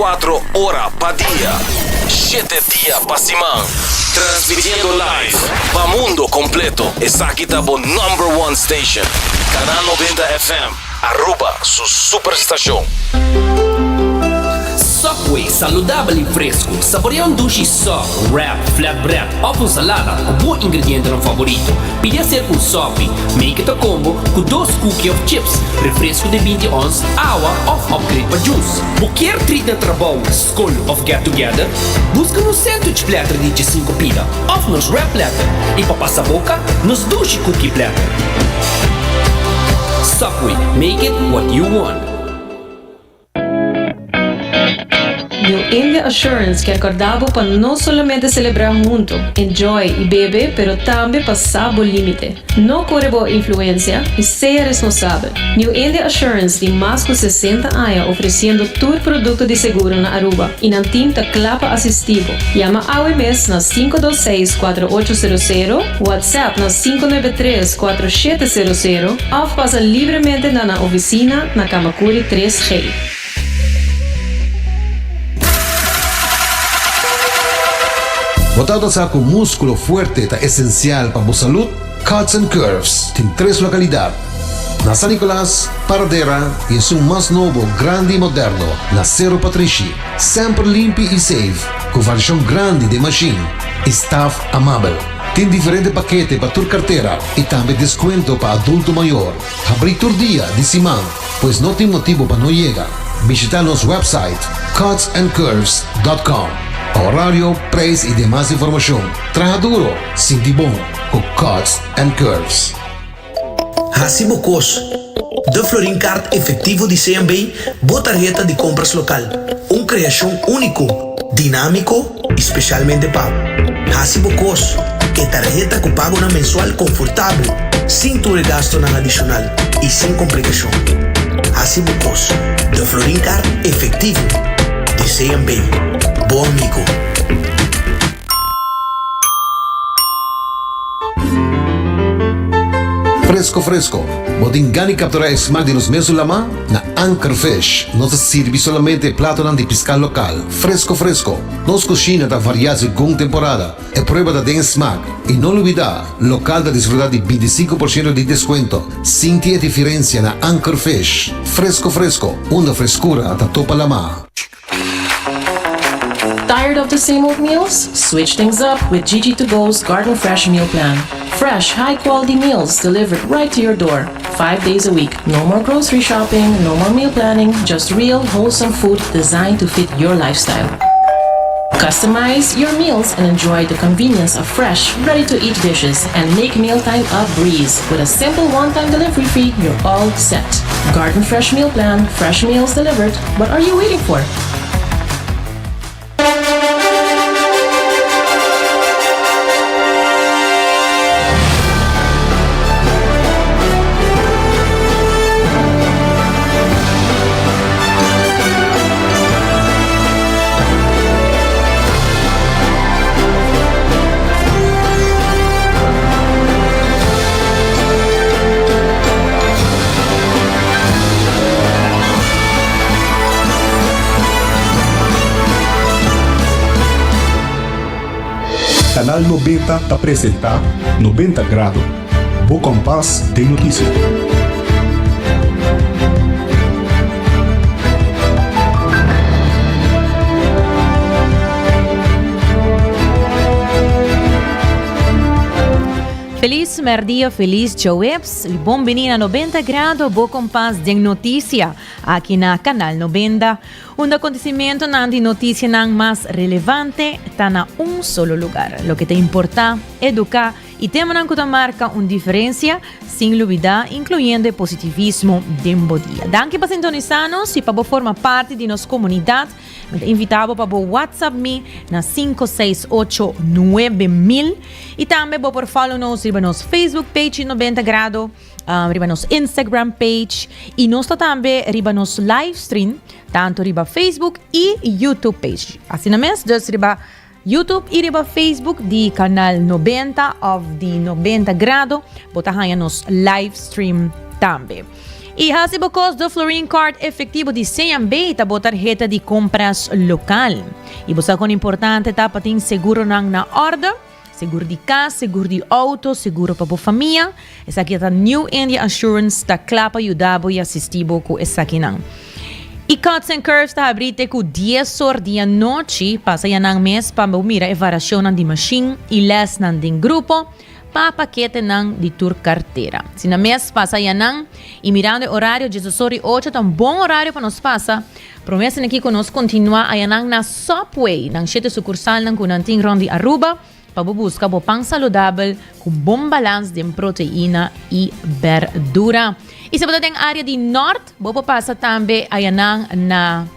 24 horas pa' día, 7 días pa' semana. Transmitiendo live pa' mundo completo. Esa aquí está por number one station. Canal 90 FM. Aruba, su superestação. Subway, saudável e fresco. Saboreia sushi soft, wrap, flatbread ou com salada com bom ingrediente no favorito. Pide ser com Subway. Make it a combo com 2 cookies of chips, refresco de 20 ons, água ou upgrade para juice. Qualquer treat de trabalho, school ou get together, busca no sandwich platter de 5 pila ou nos wrap platter. E para passar a boca, nos sushi cookie platter. Subway, make it what you want. New India Assurance que acordamos para no solamente celebrar juntos, enjoy y bebe, pero también pasar el límite. No corre por influencia y sea responsable. New India Assurance de más de 60 años ofreciendo todo producto de seguro en Aruba y en tinta clapa asistivo. Llama a mes na 526-4800, WhatsApp na 593-4700 o pasa livremente na oficina na Kamakuri 3G. Botado sa com músculo fuerte é essencial para a saúde. Cuts and Curves tem 3 localidades. Na San Nicolás, Paradera e um mais novo, grande e moderno, na Cerro Patrici. Sempre limpo e safe, com variação grande de machine. Staff amável. Tem diferentes paquetes para tua carteira e também desconto para adulto maior. Abrir todo dia de semana, pois não tem motivo para não chegar. Visitar nosso website cutsandcurves.com. Horário, preço e demais informação. Traja duro, sinti bom, com Cuts and Curves. Hasibo Cos, de Florin Card efetivo de CMB, boa tarjeta de compras local. Criação único, dinâmico, especialmente pago. Hasibo Cos, que tarjeta que pago na mensual confortável, sem tu gasto na adicional e sem complicação. Hasibo Cos, de Florin Card efetivo de CMB. Bom amigo. Fresco. Botingani capturar esmalte de los meses lama na Anchor Fish. Não se sirve solamente plato de pesca local. Fresco. Nos cozinha da variação com temporada. É prueba da den smack. E não olvidar, local da desfrutar de 25% de desconto. Sinti a diferença na Anchor Fish. Fresco. Uma frescura da topa lama. Tired of the same old meals? Switch things up with GG2Go's Garden Fresh Meal Plan. Fresh, high-quality meals delivered right to your door, 5 days a week. No more grocery shopping, no more meal planning, just real, wholesome food designed to fit your lifestyle. Customize your meals and enjoy the convenience of fresh, ready-to-eat dishes and make mealtime a breeze. With a simple one-time delivery fee, you're all set. Garden Fresh Meal Plan, fresh meals delivered. What are you waiting for? Canal 90 te apresenta 90 Grado, Bo Compás de Notícia. Feliz merdia, feliz Joeps. Bom venir a 90 Grado, Bo Compás de Notícia, aqui na Canal 90. Acontecimento de notícia mais relevante está na solo lugar. Lo que te importa, educar e temos que marcar uma diferença, sem dúvida, incluindo positivismo de dia. Danke para sintonizar-nos e para formar parte de nossa comunidade. Me invitava para o WhatsApp me na 5689000 e também para follow-nos no nosso Facebook page 90 Grado, riba nosso Instagram page e nós também riba nosso live stream, tanto riba Facebook e YouTube page. Assim mesmo, dus riba YouTube e riba Facebook de Canal 90 of de 90 Grado, botahan nos live stream também. E hasibokos do Florine Card efetivo de CMB ta botar tarjeta de compras local. E você com importante tá patin seguro na ordem, seguro de casa, seguro de auto, seguro para a família. Essa aqui tá New India Assurance ta clapa ajudabo e assistibo com essa aqui não. E Cuts and Curves ta abrite com 10 horas da noite, passa ya nang mês para mira a variação de machine e les nan din grupo. Pa paquete nang di tour carteira. Se na mês passa ya nang e mirando o horário de 8 tá um bom horário para nos passa. Promessa aqui que nós continua a nang na Subway, nang 7 sucursal nang kunanting rondi Aruba, para buscar bo pang saludável com bom balanço de proteína e verdura. E se você tem área de norte, bo passa também a nang na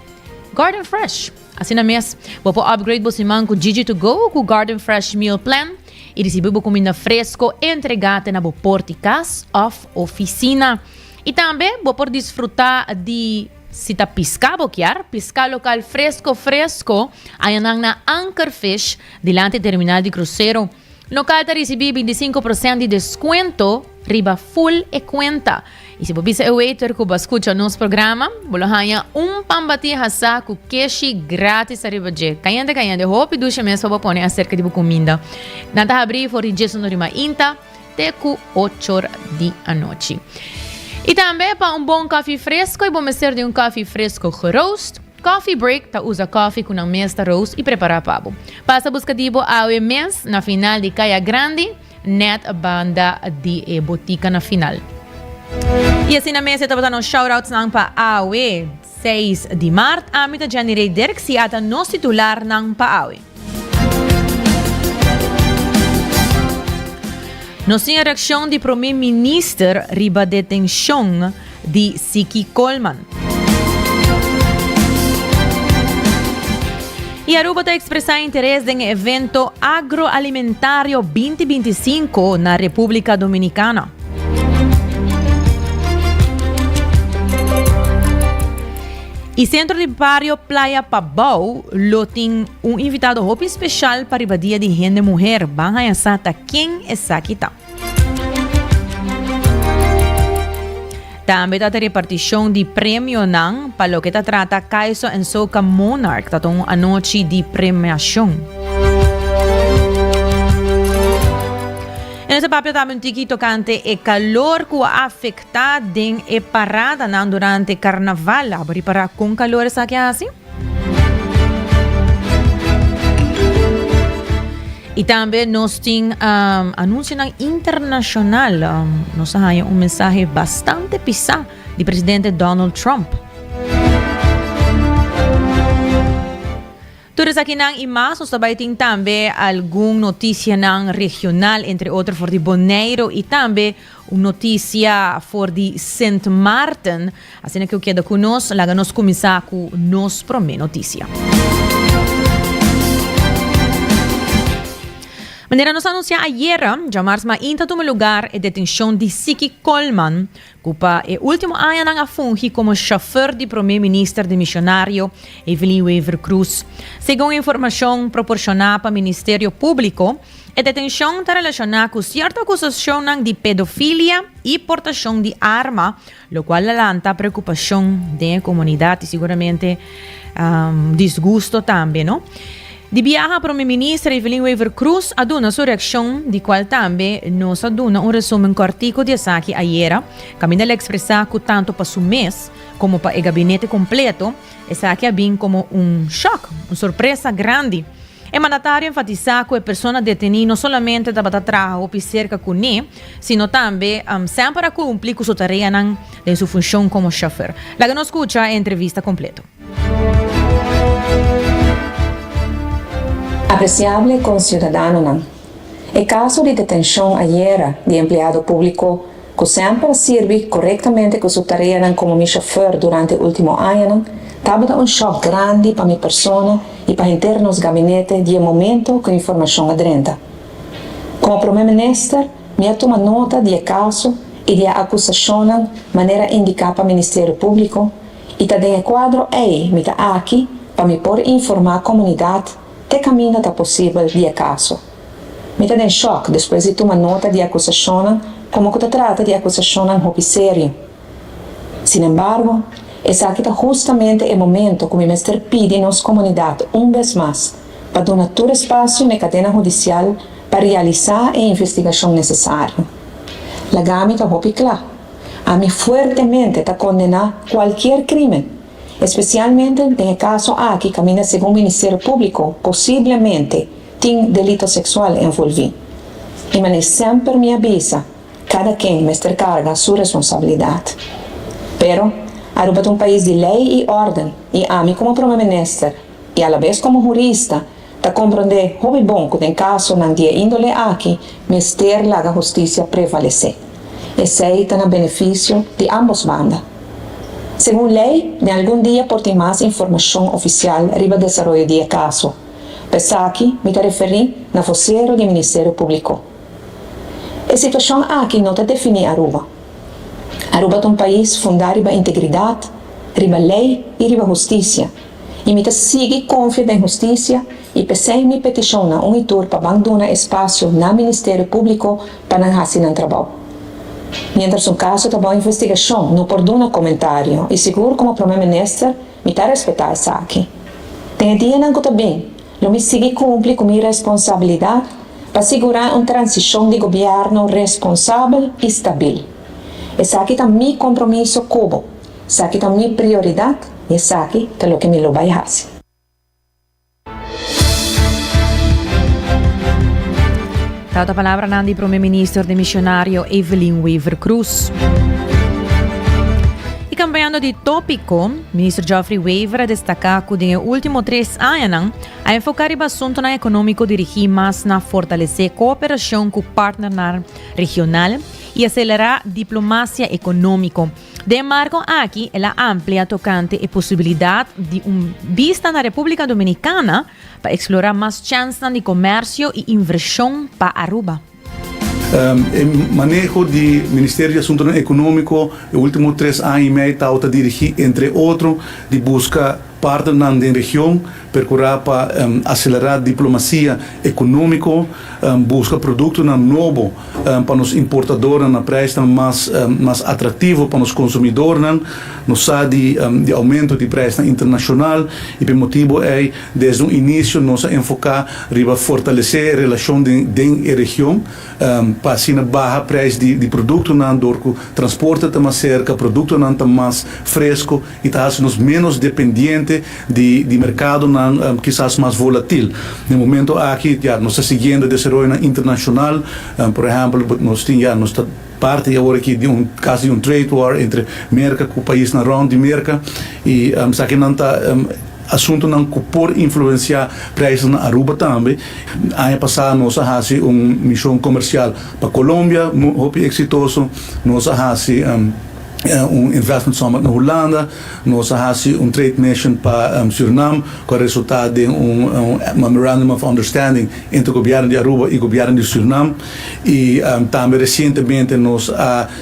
Garden Fresh. Assim na mês, bo upgrade bo simang com Gigi to Go com Garden Fresh Meal Plan. E recebeu comida fresco entregada na porticas of oficina. E também vou por desfrutar de se tá piscar local fresco, aí na Anchor Fish, delante do terminal de cruzeiro. Local está recebendo 25% de desconto, riba full e conta. E se você é waiter que escuta nosso programa, você ganha pambati hasa com cash grátis a riba de. Caiande, hope ducha mesmo para pôr acerca de comida. Nada abrir for injeção no rima inta, até com 8 horas da noite. E também para bom café fresco, e bom mestre de café fresco roast. Coffee Break ta usa coffee com a mesta roast e prepara pabo. Passa buscativo ao mês na final de Caia Grande, net banda de botica na final. E assim na mesa estava dando shoutouts nang pa AOE 6 de março, a mita Janirei Dirk si ata nos titular nang pa AOE. Nos tinha reação de primeiro-ministro riba detenção de Siki Coleman. E Aruba está expressando interesse em evento agroalimentário 2025 na República Dominicana. E Centro de Barrio Playa Pabau tem invitado hope especial para a dia de Renda Mulher. Banha Sata, quem é Sakita? Também está a repartição de prêmio nang para o que trata Kaiso and Soca Monarch, tá a noite de premiação. Nesse papel também tiki tocante e calor que afeta den e parada nang durante carnaval, abri para com calor sa que assim. E também nós temos anúncio internacional. Nós temos mensagem bastante pisado do presidente Donald Trump. Tudo aqui nang imas, nós também também alguma notícia nang regional, entre outros for de Bonaire e também uma notícia for de St. Martin. Assim que eu quero conosco, lá nós começar com nossa primeira notícia. Maneira nos anunciar ayer, já março ainda toma lugar a detenção de Siki Coleman, que é o último ano a fungi como chofer de primeiro-ministro de missionário Evelyn Weaver Cruz. Segundo informação proporcionada para o Ministério Público, a detenção está relacionada com certa acusação de pedofilia e portação de arma, o qual levanta preocupação da comunidade e seguramente desgosto também, não? De viaja para o ministro Evelyn Weaver Cruz aduna sua reação, de qual também nos aduna resumo cortico de Saki ayer, caminha a expressar que tanto para o mês como para o gabinete completo, Saki é bem como choque, uma surpresa grande. É mandatário enfatizar que a pessoa detenida não somente estava atrás ou cerca com ele, sino também sempre a cumprir com sua tarefa em sua função como chofer. Lá nos escuta a entrevista completa. Apreciable conciudadano, el caso de detención ayer de empleado público que sempre sirve correctamente con su tarea como mi chofer durante el último año, estaba un shock grande para mi persona y para internos gabinete de momento con información adrenta. Como primer ministro, me toma nota del caso y de acusación manera indicada para el Ministerio Público y ta de quadro me ta aquí para me poder informar a comunidad te caminho da possível de caso. Me está em choque depois de tomar nota de acusação, como que trata de acusação em roubo sério. Sin embargo, es aquí justamente el momento que mi mestre pide nos comunidad vez más para donar todo espacio na cadena judicial para realizar a investigação necessária. La GAMI está muy clara. A mí fuertemente está condenar cualquier crimen, especialmente en el caso aquí que camina según el Ministerio Público, posiblemente tiene delito sexual envolvido. Y me siempre me avisa, cada quien me carga su responsabilidad. Pero Aruba es un país de ley y orden, y a mí como primer ministro, y a la vez como jurista, ta comprender muy bom que en caso de índole aquí, mister la justicia prevalece. Ese está en beneficio de ambos bandas. Según ley, de algún día por ter más información oficial arriba desarrollo de caso. Pero aquí me referí na vocero do Ministério Público. A situação aqui não está definida Aruba. Aruba é um país fundado riba integridade, riba lei e riba justiça. E me sigue confiando em justiça e pensei me peticiona itur para abandonar espaço no Ministério Público para não fazer trabalho. Mientras caso está boa investigação, não por dar comentário e seguro como primeiro-ministro me está respeitar isso aqui. Tem dia não está bem, eu me sigo cumprir com minha responsabilidade para assegurar uma transição de governo responsável e estável. Esse aqui está meu compromisso como, esse aqui está minha prioridade e esse aqui está o que me lo vai fazer. Dado a palavra nandi primeiro-ministro de missionário Evelyn Weaver Cruz. E cambiando de tópico, ministro Geoffrey Weaver destaca que nos últimos 3 anos a enfocar o assunto econômico dirigir mais na fortalecer cooperação com partner regional e acelerar diplomacia econômica. De marco aqui, ela amplia tocante a possibilidade de vista na República Dominicana para explorar mais chances de comércio e inversão para Aruba. O manejo do Ministério de Assuntos Econômicos, nos últimos 3 anos e meio, está a dirigir, entre outros, de buscar partners na região, procurar para acelerar a diplomacia econômica, buscar produtos novos para os importadores na preço mais atrativo para os consumidores, não sabe de aumento de preço internacional e por motivo é desde o início nós enfocar para fortalecer a relação da região para assim baixar o preço de produtos o transporte está mais cerca, produto está mais fresco e está nos menos dependentes de mercado quizás mais volátil. No momento aqui já nós estamos seguindo o desenvolvimento internacional, por exemplo, nós temos parte agora aqui de caso de trade war entre América com o país na ronda de América e aqui não está assunto não por influenciar preços na Aruba também. Ano passado nós fizemos uma missão comercial para Colômbia, muito exitoso. Nós fizemos investment summit na Holanda, nós fizemos trade mission para Suriname, com o resultado de memorandum of understanding entre o governo de Aruba e o governo de Suriname. E também recentemente nós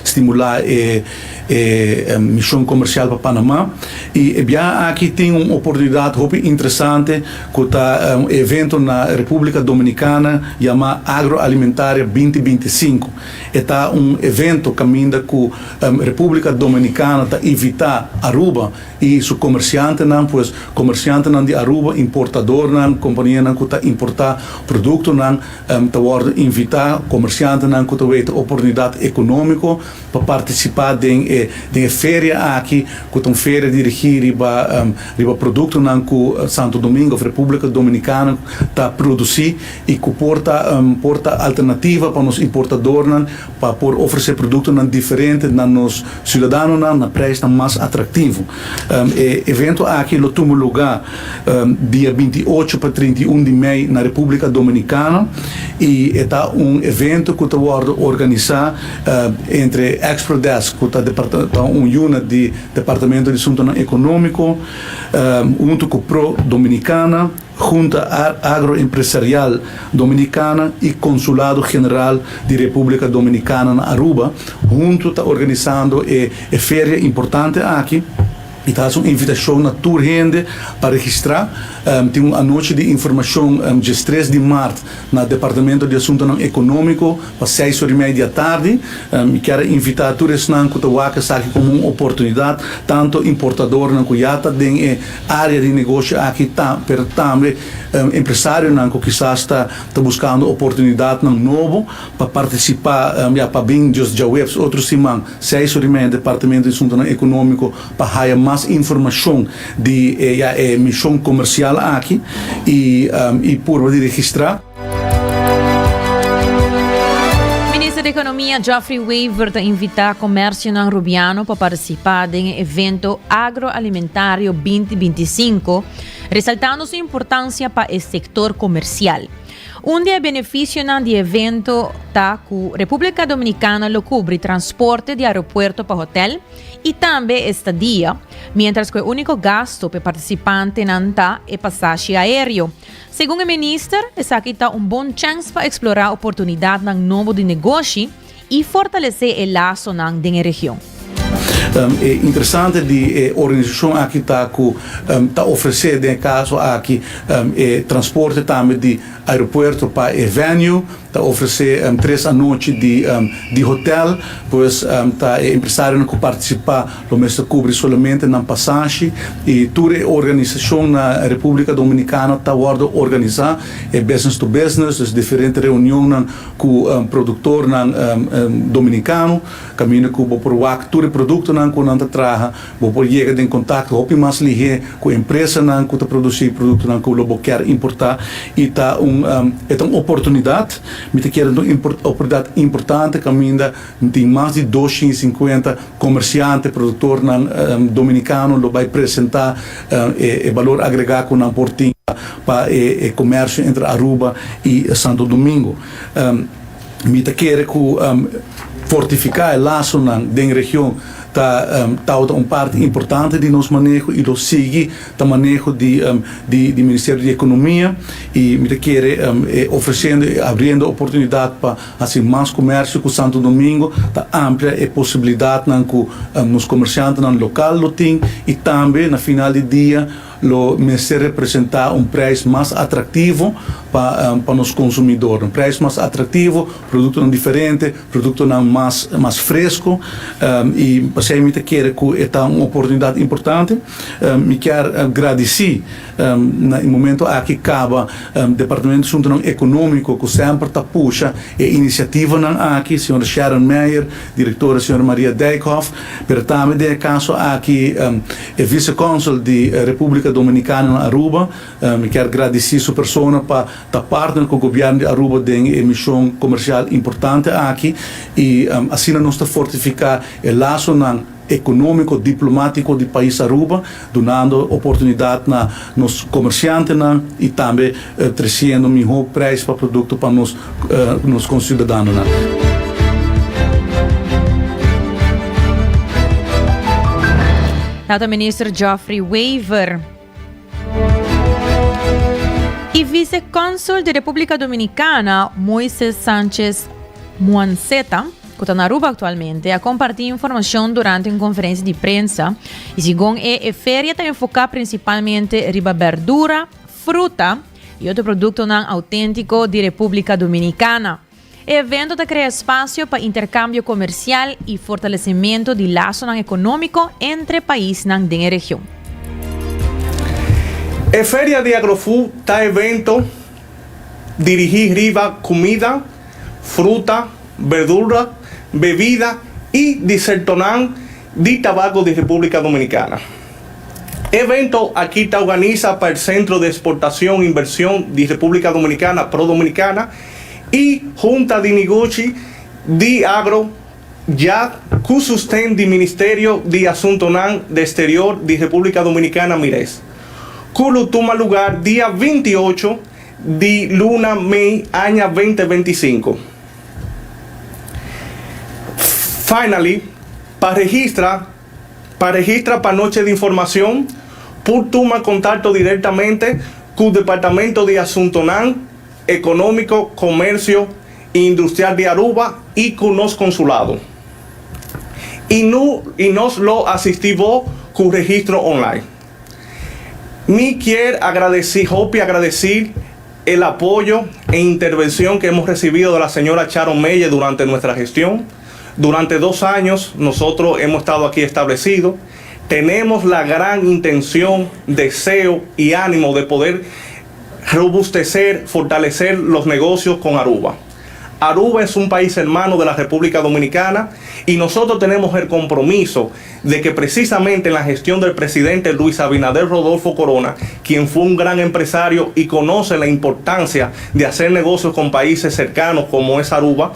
estimular a missão comercial para Panamá. E aqui tem uma oportunidade muito interessante que está evento na República Dominicana chamado Agroalimentária 2025. Está evento caminho que a República Dominicana está evitar Aruba e su comerciante não, pois comerciante não de Aruba, importador não, companhia não que está importar produto não, está invitar comerciante não que está oportunidade econômica para participar de feira aqui, que é uma feira dirigir riba produto não que Santo Domingo, República Dominicana está produzir e que porta alternativa para os importadores não, para oferecer produto não diferente na nos cidadãos na preço mais atrativo. Evento aqui no toma lugar dia 28 para 31 de maio na República Dominicana e está evento que está organizado entre Exprodesk, que está unit de Departamento de Assuntos Econômicos, junto com Pro Dominicana, Junta Agroempresarial Dominicana e Consulado General de República Dominicana na Aruba, junto está organizando a feira importante aqui E está uma invitação na tour gente para registrar. Tem uma noite de informação dia 3 de março no Departamento de Assuntos Econômicos às 6h30 da tarde. E quero invitar todos a que como uma oportunidade, tanto importador na Cuyata, tem área de negócio aqui, mas também empresário que está buscando oportunidade novo para participar para bem dos webs outros simão 6h30 Departamento de Assuntos Econômicos para ter mais informação de missão comercial aqui e por registrar. Ministro da Economia Geoffrey Weaver invita a comércio na Rubiano para participar do evento agroalimentário 2025, ressaltando sua importância para o setor comercial. Dia benefício do evento está com a República Dominicana lo cubre transporte de aeroporto para hotel e também estadia, mientras que o único gasto para participante não está é passagem aéreo. Segundo o ministro, essa aqui está bom chance para explorar oportunidades novo de negócio e fortalecer o laço na região. É interessante de organização aqui está oferecendo em caso aqui transporte também de aeroporto para venue, está oferecendo 3 noites de hotel, pois está empresário que participar, o mesmo cobre somente na passagem e toda a organização na República Dominicana está organizar business to business, as diferentes reuniões com o produtor dominicano, caminho com o todo produto que não traga, vou chegar em contato, hope mais ligar com a empresa que está produzindo produto que o quer importar e está uma oportunidade, me quero uma oportunidade importante, caminho tem mais de 250 comerciantes, produtor dominicano, lo vai apresentar o valor agregado com a portinha para o comércio entre Aruba e Santo Domingo. Me quero fortificar o laço na região está uma parte importante de nosso manejo e lo sigue o manejo de Ministério de Economia e me quer oferecendo, abrindo oportunidade para assim mais comércio com Santo Domingo, está ampla a possibilidade com os comerciantes no local lo tem e também na final do dia o Ministério representar preço mais atrativo para os consumidores, preço mais atrativo, produto diferente, produto mais fresco e você me quer que é uma oportunidade importante. Me quero agradecer no momento aqui acaba Departamento de Assuntos Econômicos que sempre está puxa a iniciativa aqui, senhora Sharon Meyer, diretora senhora Maria Dijkhoff, mas também de caso aqui vice-cônsul da República Dominicana na Aruba. Me quero agradecer sua pessoa para estar partner com o governo de Aruba em missão comercial importante aqui e assim nós está fortificar o laço econômico, diplomático do país Aruba, dando oportunidade nos comerciantes e também trazendo melhor preço para produto para nos concidadãos. Dado ministro Geoffrey Weaver. E vice-cônsul da República Dominicana, Moisés Sánchez Muanceta, que está na Aruba atualmente, a compartilhar informação durante uma conferência de imprensa. E segundo a feria está enfocada principalmente em verdura, fruta e outro produto não autêntico da República Dominicana. O evento está criando espaço para intercâmbio comercial e fortalecimento de laço econômico entre países da região. A Feria de Agrofood está evento dirigida comida, fruta, verdura, bebida e desertonal de tabaco de República Dominicana. Evento aqui está organizado para o Centro de Exportação e Inversión de República Dominicana, Pro Dominicana, e Junta de Negócio de Agro, já com sustento do Ministério de Assuntos de Exterior de República Dominicana, MIRES. Culo toma lugar dia 28 de luna May, año 2025. Finally, para registrar para noche de información, por tomar contacto directamente con el Departamento de Asuntos Económico, Comercio e Industrial de Aruba y con los consulados. Y nos lo asistimos con registro online. Ni quiero agradecer el apoyo e intervención que hemos recibido de la señora Sharon Meyer durante nuestra gestión. Durante 2 años nosotros hemos estado aquí establecidos. Tenemos la gran intención, deseo y ánimo de poder robustecer, fortalecer los negocios con Aruba. Aruba es un país hermano de la República Dominicana y nosotros tenemos el compromiso de que precisamente en la gestión del presidente Luis Abinader Rodolfo Corona, quien fue un gran empresario y conoce la importancia de hacer negocios con países cercanos como es Aruba,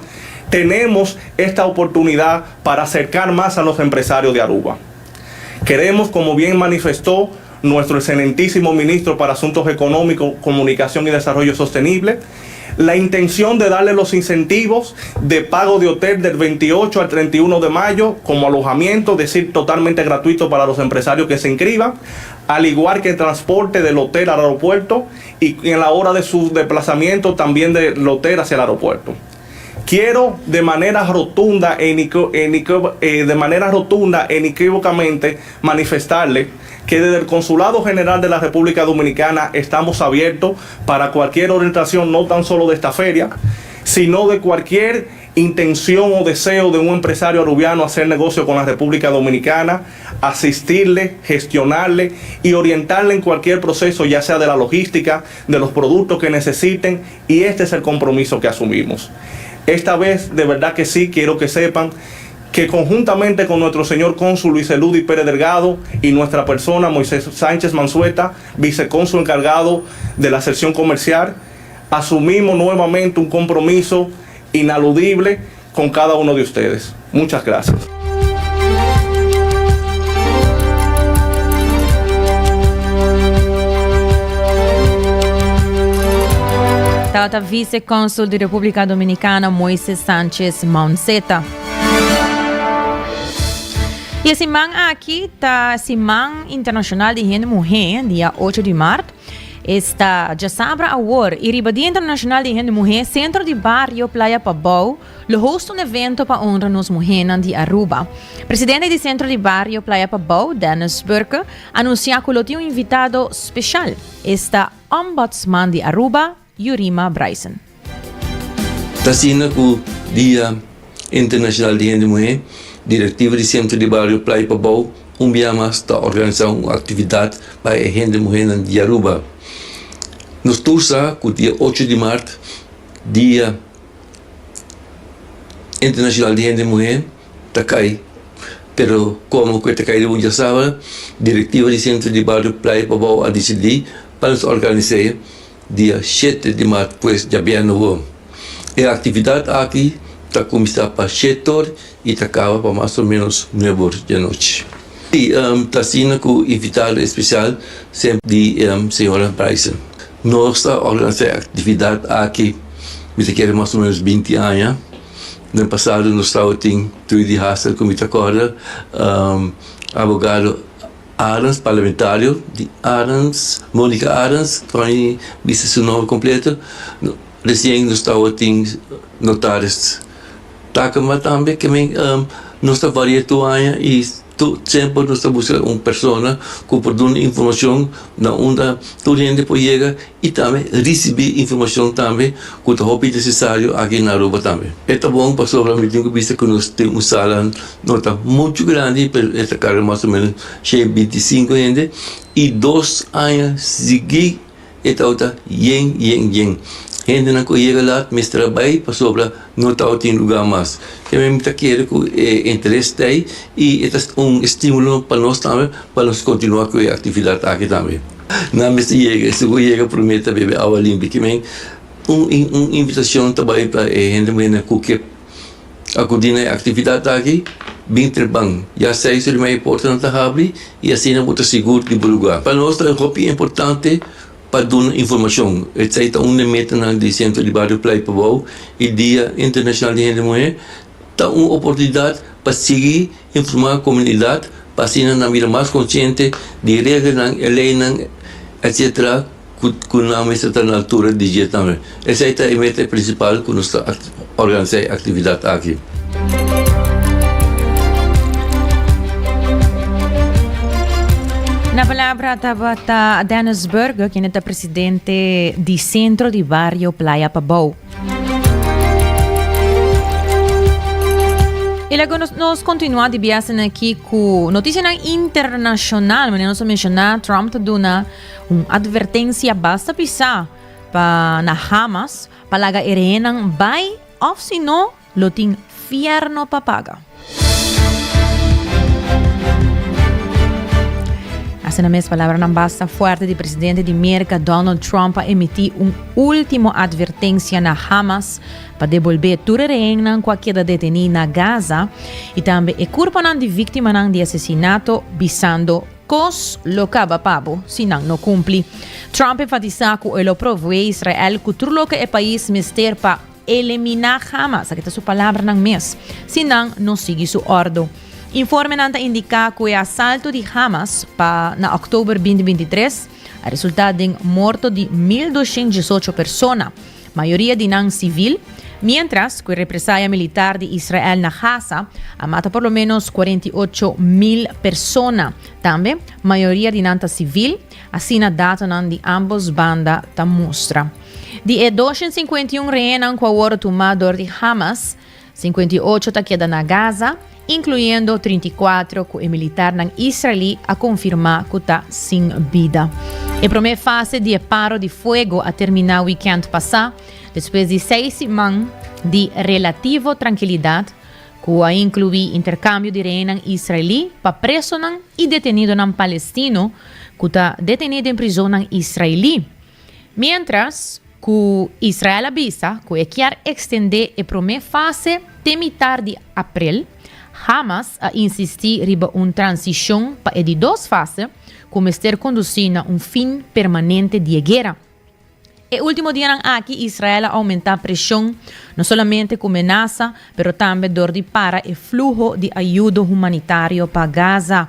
tenemos esta oportunidad para acercar más a los empresarios de Aruba. Queremos, como bien manifestó nuestro excelentísimo ministro para Asuntos Económicos, Comunicación y Desarrollo Sostenible, la intención de darle los incentivos de pago de hotel del 28 al 31 de mayo como alojamiento, es decir, totalmente gratuito para los empresarios que se inscriban, al igual que el transporte del hotel al aeropuerto y en la hora de su desplazamiento también del hotel hacia el aeropuerto. Quiero de manera rotunda e inequívocamente manifestarle que desde el Consulado General de la República Dominicana estamos abiertos para cualquier orientación, no tan solo de esta feria, sino de cualquier intención o deseo de un empresario arubiano hacer negocio con la República Dominicana, asistirle, gestionarle y orientarle en cualquier proceso, ya sea de la logística, de los productos que necesiten, y este es el compromiso que asumimos. Esta vez, de verdad que sí, quiero que sepan que conjuntamente con nuestro señor cónsul Luis Eludi Pérez Delgado y nuestra persona Moisés Sánchez Mansueta, vicecónsul encargado de la sección comercial, asumimos nuevamente un compromiso inaludible con cada uno de ustedes. Muchas gracias. Tata vicecónsul de República Dominicana Moisés Sánchez Mansueta. E esse man aqui está Semana Internacional de Gente Mulher, dia 8 de março. Esta já sabe agora, e riba Dia Internacional de Gente Mulher, Centro de Barrio Playa Pabau, lo host um evento para honrar nos mulheres de Aruba. Presidente do Centro de Barrio Playa Pabau, Dennis Burke, anunciou que tinha invitado especial, esta ombudsman de Aruba, Yurima Bryson. Está sendo o Dia Internacional de Gente Mulher, diretiva do Centro de Barrio Playa Pabau, dia mais está organizando uma atividade para a gente mulher de Aruba. Nós torcemos que o dia 8 de março, Dia Internacional de Gente Mulher, está cai. Pero como que está cai de um dia sábado, diretiva do Centro de Barrio Playa Pabau a decidir para nos organizar dia 7 de março, pois já bem novo. E a atividade aqui está começando para 7 horas e está acaba para mais ou menos 9 horas da noite. E está sendo com o invitado especial sempre de senhora Bryson. Nós estamos organizando atividade aqui, me quer mais ou menos 20 anos. No passado nós estávamos em Trudy Hassel, como te acorda, abogado Arans, parlamentário de Arans, Mônica Arans, que viste seu nome completo. Recém nós estávamos em notários. Takama também, que nós estamos variando anos e sempre nós estamos buscando uma pessoa que pode dar informação na onda toda a gente pode chegar e também receber informação também que é necessário aqui na Aruba também. É bom para sobre a medida que nós temos um salão nota muito grande, esta carga mais ou menos 25 gente e 2 anos seguidos esta outra yen. Gente não chega lá, mas trabalha para sobre não está em lugar mais. Eu me quero que interesse tem e é estímulo para nós também, para nós continuar com a atividade aqui também. Não me se chega promete beber água limpa, que uma invitação também para a gente que acudir à atividade aqui, bem trabalho. Já sei isso é mais importante abrir e assim não muito seguro de lugar. Para nós é importante para dar informação. Esta é uma meta do Centro de Barrio Playa Pabau e Dia Internacional de Gente Mulher. Está uma oportunidade para seguir, informar a comunidade, para assim não vir mais consciente de regras, leis, etc., que não está na altura de dia também. Essa é a meta principal que nós organizamos a atividade aqui. Na palavra estava Dennis Berger, que é presidente do Centro de Barrio Playa Pabao. E agora nós continuamos de viagem aqui com notícia internacional, mas nós mencionar Trump está dando uma advertência basta pisar para na Hamas para laga Iran vai ou se não lo tem fierno para pagar. Assim na mesma palavra não basta forte de presidente de América Donald Trump a emitir última advertência na Hamas para devolver tudo Iran com a queda detenida na Gaza e também a culpa de vítima de assassinato visando cos locava pabo se não cumpre. Trump enfatizou que ele aprovou Israel que tudo que é país mister para eliminar Hamas, que é sua palavra não mês, se não sigue sua ordem. Informe indica que o assalto de Hamas na outubro 2023 a resultado de morto de 1.218 pessoas, maioria de não civil, mientras que a represália militar de Israel na Gaza mata por lo menos 48.000 pessoas, também maioria de não civil, assim a data de ambos bandas mostra. De 251 rehenes com o tomador de Hamas, 58 quedan na Gaza, incluindo 34 que o militar israelí a confirmar que está sem vida. A primeira fase de paro de fogo a terminar o weekend passado, depois de 6 semanas de relativa tranquilidade, que a incluir intercâmbio de rehenes israelí para presos e detenidos palestinos que está detenido em prisão israelí. Mientras que Israel avisa que quer estender a primeira fase até metade de abril, Hamas a insistir riba uma transição para de 2 fases, como estar conduzindo a fim permanente de guerra. E último dia aqui, Israel aumenta a pressão, não somente com ameaça, mas também de para o fluxo de ajuda humanitária para Gaza.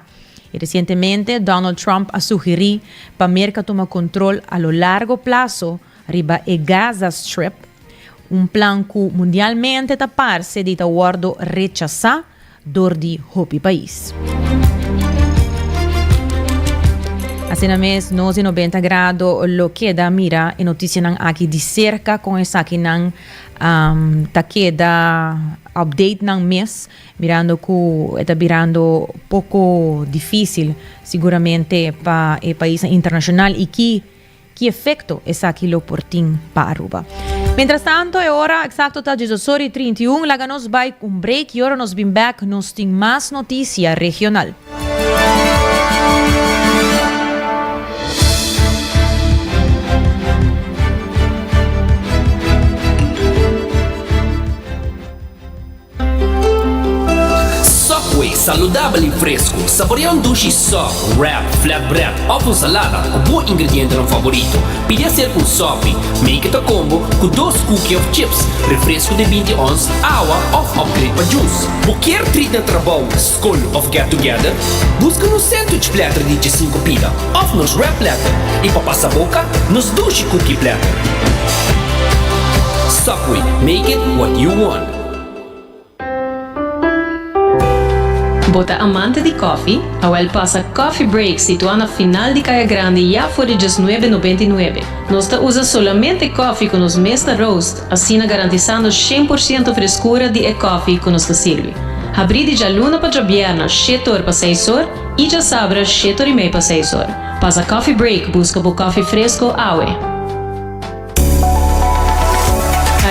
E recentemente, Donald Trump a sugerido para a América tomar controle a largo prazo riba e Gaza Strip, plano que mundialmente está parece de acordo rechazar de hopi país. Assim mesmo, nós em 90 graus, lo que da mira e notícia aqui de cerca com essa aqui tá queda update ng mês, mirando que está virando pouco difícil seguramente para o país internacional e que efeito essa aqui lo portin para Aruba. Mientras tanto, é hora exacto tá 18:31, laga nos vai com break e agora nos bem back, nos tem mais notícia regional. Saludable e fresco, saboreia dushi soft, wrap, flatbread ou com salada com bom ingrediente no favorito. Pide ser com sopi, make it a combo com 2 cookies of chips, refresco de 20 ons, água ou upgrade para juice. Qualquer treat na trabalho, school of get together, busca no sandwich platter de 5 pila, ou nos wrap platter, e para passar boca, nos dushi cookie platter. Subway, make it what you want. Bota amante de coffee, a el passa Coffee Break situado na final de Caia Grande já por $19,99. Nós usa solamente coffee com os mesta roast, assim garantizando 100% frescura de coffee que nos serve. Abrir de luna para jabierna, 7 horas para 6 horas e já sabra 7 horas e meia para 6 horas. Passa Coffee Break, busca por coffee fresco, awe.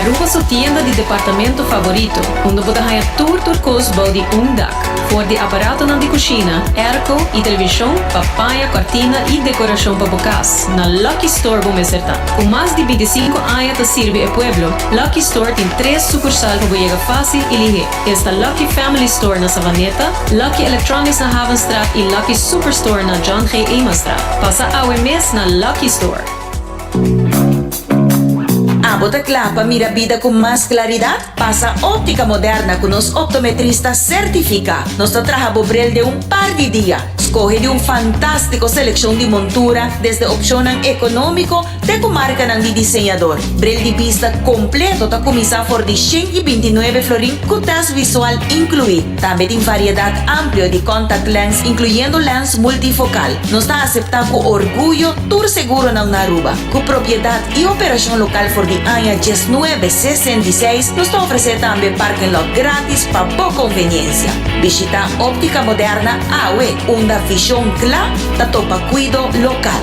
Aruba sua tienda de departamento favorito, onde você ganha tudo cos body undak, for de aparato de cozinha, airco e televisão, papaya, cortina e decoração para bocas. Na Lucky Store vamos acertar. Com mais de 25 anos te serve o pueblo, Lucky Store tem 3 sucursais para chegar fácil e ligeiro. Esta Lucky Family Store na Savaneta, Lucky Electronics na Havenstraat e Lucky Superstore na John G. Emastraat. Passa ao mês na Lucky Store. A bota clapa, mira vida con más claridad. Pasa óptica moderna con los optometristas certifica. Nos trabaja bobrel de un par de días. Escoge de un fantástico selección de montura desde opción económico de comarca de diseñador. Brel de vista completo ta comisa for de 129 florín con test visual incluido. También en variedad amplia de contact lens incluyendo lens multifocal. Nos está aceptado con orgullo tour seguro en Aruba. Con propiedad y operación local for de año 1966 nos está ofreciendo también parking lot gratis para poca conveniencia. Visita óptica moderna AWE, una visión clara da topa cuido local.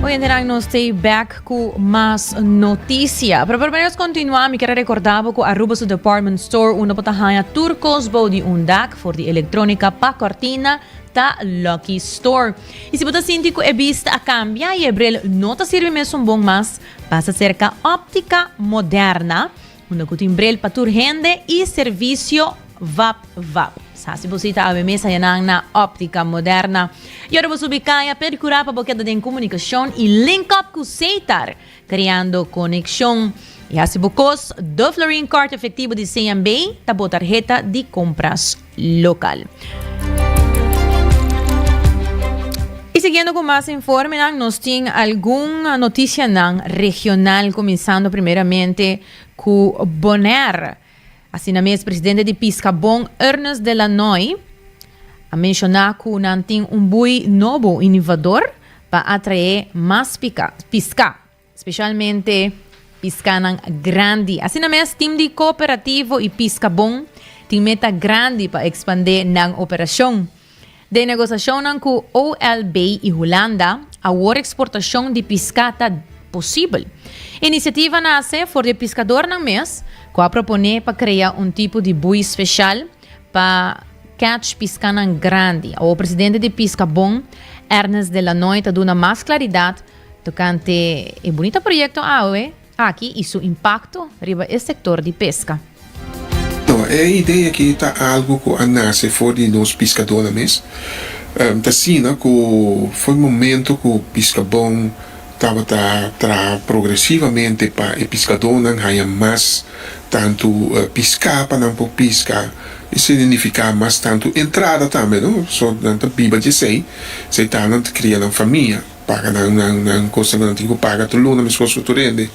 Hoy en día nos stay back con más noticia. Pero primero continuar, me quiero recordar que Aruba su department store una patahaya turcos body undak for the electrónica pa cortina ta Lucky Store. E se você sentir que é vista a cambia e Ebrel não te serve mesmo bom mais, passa cerca óptica moderna, onde que Ebrel para tur rende e serviço VAP. Se você está a mesa na óptica moderna, e agora você vai percurar para a boqueta de comunicação e link up com o Seitar, criando conexão. E assim você do Florine Card efetivo de CMB, tá boa tarjeta de compras local. E seguindo com mais informe, nós temos alguma notícia regional, começando primeiramente com Bonaire. Assim, na mesa, presidente de Piscabon, Ernest Delanoy, a mencionar que não tem bui novo inovador para atrair mais pisca, especialmente pisca grande. Assim, na mesa, time de cooperativo e Piscabon tem meta grande para expandir na operação. De negociação com OLB e Holanda, a exportação de piscata possível. Iniciativa nasce for de pescador na mês, que a propõe para criar tipo de bui especial para catch piscana grande. O presidente de Piscabon, Ernest Delanoy, está dando mais claridade tocante o bonito projeto AOE aqui e seu impacto riba o setor de pesca. A ideia que está algo que nasce fora de nós pescadores mesmo. Tá sina que foi um momento que o Piscabon estava progressivamente para o pescador não ganhar mais tanto pescar para não pescar. Isso significa mais tanto entrada também, não? Só tanto biba de sei está não criar uma família. Paga não coisa não tem que pagar tudo, mas coisa que rende.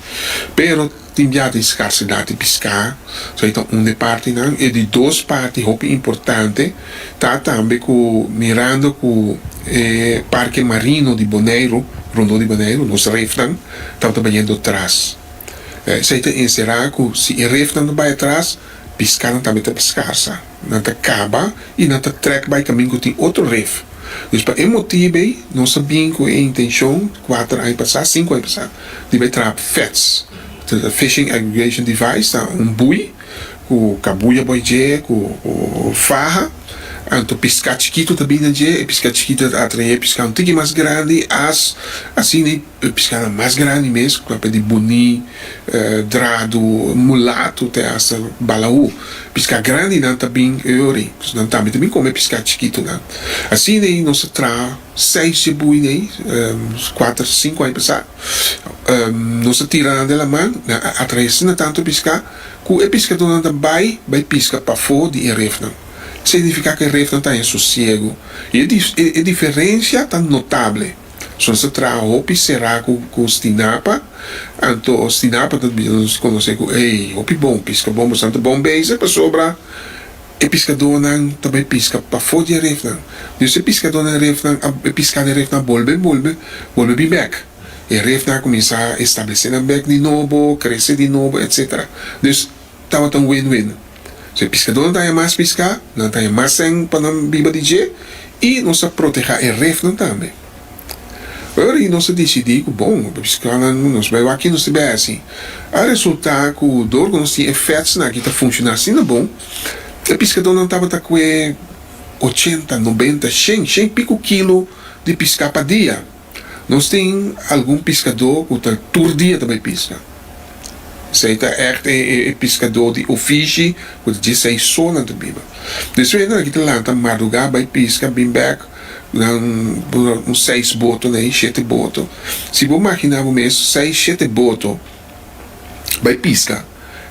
Pero tem já de escassidade de pescar, então uma parte não e de duas partes muito importante, tá também com mirando com parque marino de Bonaire, Rondô de Bonaire, nos refnan, tá trabalhando atrás. Isso encerrar que se o refnan não vai atrás, pescar não também tá escassa, não acaba e não trek vai caminho que tem outro ref. Dus para motivo, nós sabemos que a intenção, 4 anos passados, 5 anos passados, de trabalhar FATS, Fishing Aggregation Device, bui, com cabuia boije, com farra, então pescar chiquito também, pescar chiquito atrai pescar um tique mais grande, assim, pescar mais grande mesmo, para de boni, drado, mulato, até essa balaú, pescar grande não também euri, não também como pescar chiquito não. Assim, nós traz 6 de bui, 4, 5 anos passados, nós tiramos da mão, atrai não tanto pescar, que o pescador não vai pescar para fora de refna. Significa que o ref não está em sossego. E a diferença está notável. Se você traz hopi será com os tinapa, então os tinapa nós conhecemos como hopi bom, pisca bom, bastante bom beijo, para sobra o pescador não também pisca para fora de ref não. Então o pescador não ref não, o pescador ref não volve bem back. E o ref não começa a estabelecer na back de novo, crescer de novo, etc. Então estava tão win-win. Se o pescador não tem mais pescar, não tem mais sem para não biba de dia e nós proteger o ref não também. Agora nós decidimos que bom, o pescar nós vai aqui nós temos assim. A resultar que o dor que nós temos efeitos na que está funcionando assim não bom. O pescador não estava com 80, 90, 100 pico quilo de pescar para dia. Nós temos algum pescador que está todo dia também pesca. Zij is echt een pescador die officie, want die zijn zo aan de biba. Dus we hebben een land aan Maduga bij pesca, bimbek, dan 6 boten, nee, 7 boten. Se você imaginar mesmo 6, 7 boten bij pesca.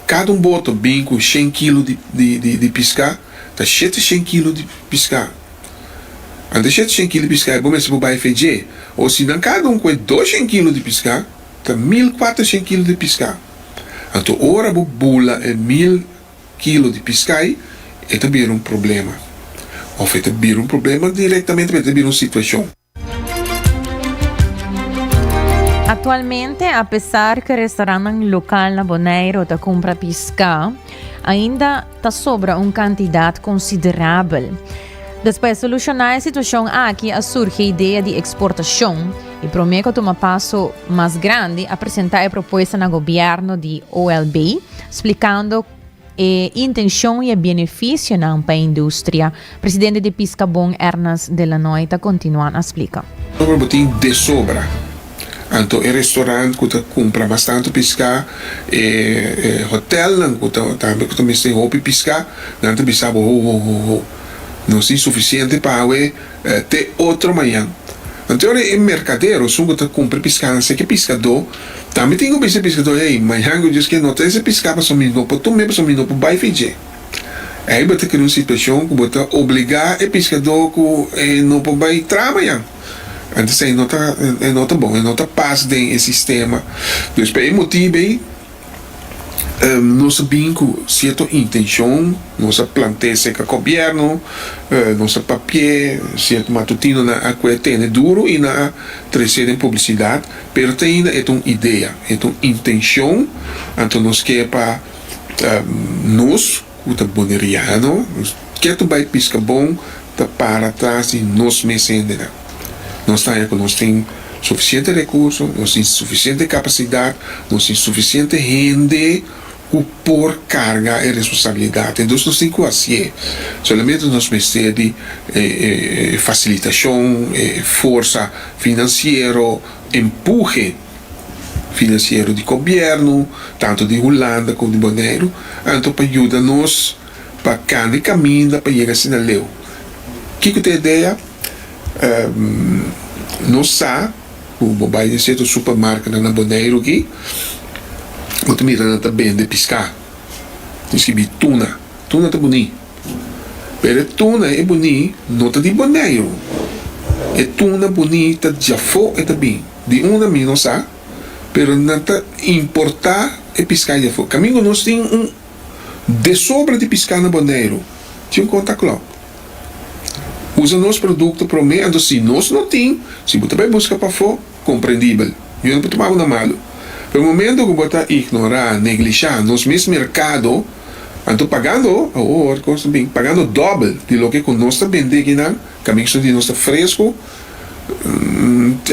Cada boto bem com 100 kg de pesca, tá 700 kg de pesca. Ante 700 kg de pesca, vamos se vai fazer. Ou se não cada com 200 kg de pesca, tá 1400 kg de pesca. Então, ora bo bula é 1000 kg de pesca, é também problema. Ou é também problema diretamente, é também situação. Atualmente, apesar que o restaurante local na Bonaire está compra pesca, ainda está sobra uma quantidade considerável. Depois de solucionar a situação aqui, surge a ideia de exportação e promete tomar passo mais grande, apresentar a proposta no governo de OLB, explicando a intenção e o benefício para a indústria. O presidente de Piscabon, Ernest de la Noy, está continuando a explicar. De sobra. Então, o restaurante que compra bastante pesca, hotel também que também tem roupa pesca, não também sabe não é suficiente para ter outro manhã. Então, o mercadeiro, se você compra pesca, não sei que pescador, também tem um pescador aí, mas eu disse que não tem esse pesca para somir no, para tomar para somir no, para vai fazer. Aí você cria uma situação que você obrigar o pescador que não vai trabalhar. Então, é nota bom, é nota paz dentro do sistema. Então, por esse motivo, nós sabemos que certa intenção, nossa planteia com o governo, nosso papel, certo matutino na coetânea duro e na terceira em publicidade, mas tem é uma ideia, é uma intenção, então nós queremos para nós, que boneriano, que vai piscar bom, para trás e nós mesmos. Nós temos suficiente recurso, nós temos suficiente capacidade, nós temos suficiente gente por carga e responsabilidade. Então, nós temos que fazer. Somente nós precisamos de facilitação, força financeira, empurre financeiro do governo, tanto de Holanda como de Bonaire, então para ajudar-nos para cada caminho para chegar a Leu. O que é a ideia? Nós sabemos, o vai de certo supermercado na Bonaire aqui, o que mira também de pescar. Diz que tuna está bonito. Mas tuna é bonito, não está de Bonaire. É tuna bonita, já foi e também. De uma mim não sabe, mas não está importar e pescar já foi. Caminho nós temos de sobra de pescar na Bonaire. Tinha conta claro. Usa nosso produto para mim, então se nós não temos, se você vai buscar para fora, compreendível. Eu não vou tomar uma malo. Pelo momento que você ignorar, negligenciar nosso mesmo mercado, então pagando dobro de lo que nós está vendendo aqui na caminho de nós está fresco,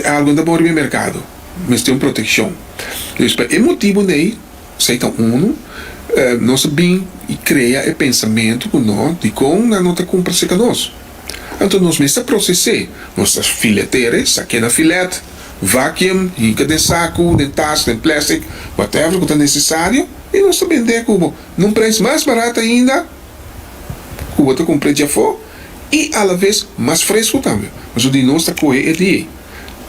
algo da bom mercado, mas tem uma proteção. Então, é motivo daí, aceita nós bem e cria o pensamento que nós, de como não está comprando com nós. Então nós mesmos processamos nossas fileteiras, aqui na filete, vacuum, rica de saco, de taça, de plástico, whatever que é necessário, e nós vendemos como num preço mais barato ainda, que você compra já for, e à vez mais fresco também. Mas o de nós está com é de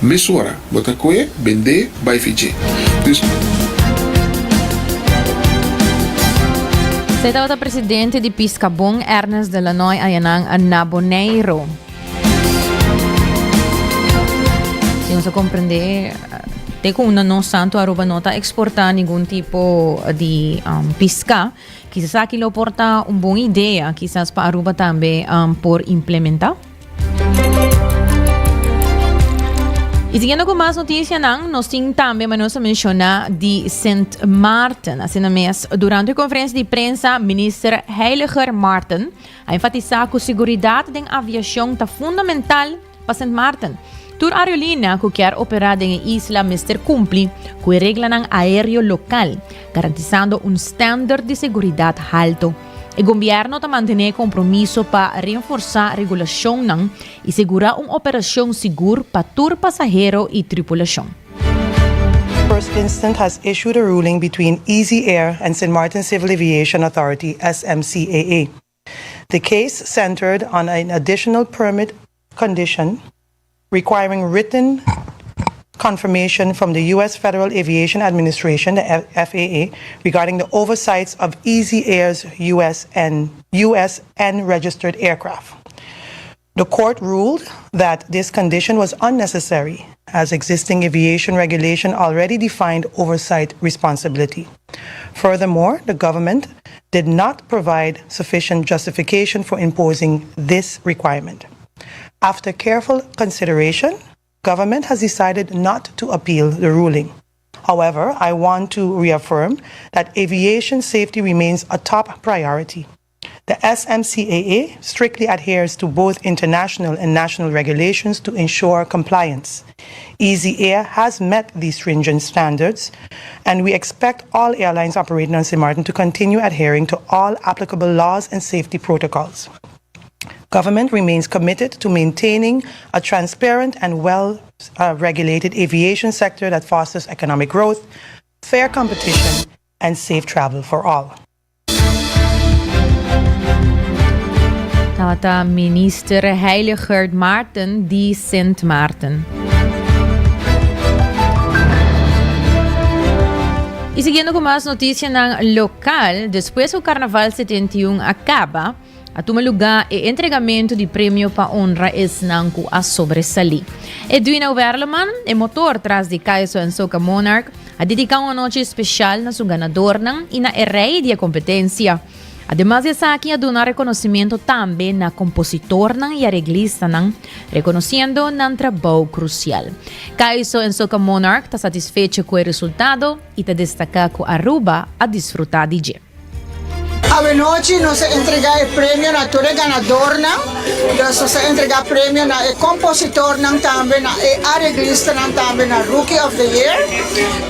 mesura, você coe, vender, vai fazer. Você estava o presidente de Piscabon, Ernest de la Noy, ayanang na Bonaire. Se você compreender, tem como não santo Aruba não está exportar nenhum tipo de pesca, quizás aqui lo porta uma boa ideia, quizás para Aruba também por implementar. E seguindo com mais notícias, nós temos também, mas nós mencionar de Sint Maarten. Assim mesmo, durante a conferência de prensa, o ministro Heiliger Maarten enfatizou que a segurança da aviação é fundamental para Sint Maarten. Toda aerolínea que quer operar na isla Mr. cumpre com a regra aéreo local, garantizando estándar de segurança alto. O governo está mantendo compromisso para reforçar a regulação e segurar uma operação segura para todo passageiro e tripulação. first instance has issued a ruling between Easy Air and St. Martin Civil Aviation Authority, SMCAA. The case centered on an additional permit condition requiring written confirmation from the U.S. Federal Aviation Administration, the FAA, regarding the oversights of Easy Air's U.S. and registered aircraft. The court ruled that this condition was unnecessary, as existing aviation regulation already defined oversight responsibility. Furthermore, the government did not provide sufficient justification for imposing this requirement. After careful consideration, government has decided not to appeal the ruling. However, I want to reaffirm that aviation safety remains a top priority. The SMCAA strictly adheres to both international and national regulations to ensure compliance. Easy Air has met these stringent standards, and we expect all airlines operating on St. Martin to continue adhering to all applicable laws and safety protocols. Government remains committed to maintaining a transparent and well-regulated aviation sector that fosters economic growth, fair competition, and safe travel for all. Tawata Minister Heiligerd Maarten di Sint Maarten. E seguindo com mais notícias na local, depois que o Carnaval 71 acaba, a toma lugar e entregamento de prêmio para honra esnanco a sobressalir. Edwina Verleman, é motor tras de Kaiso and Soca Monarch, a dedicar uma noite especial na sua ganadora e na rei da competência. Además, essa aqui a donar reconhecimento também na compositor e arreglista, reconhecendo um trabalho crucial. Kaiso and Soca Monarch está satisfeito com o resultado e está destacando a Aruba a desfrutar de dia. A noite nós entregamos o prêmio na toda ganadora, nós entregamos o prêmio na compositor também, na arreglista também, na Rookie of the Year,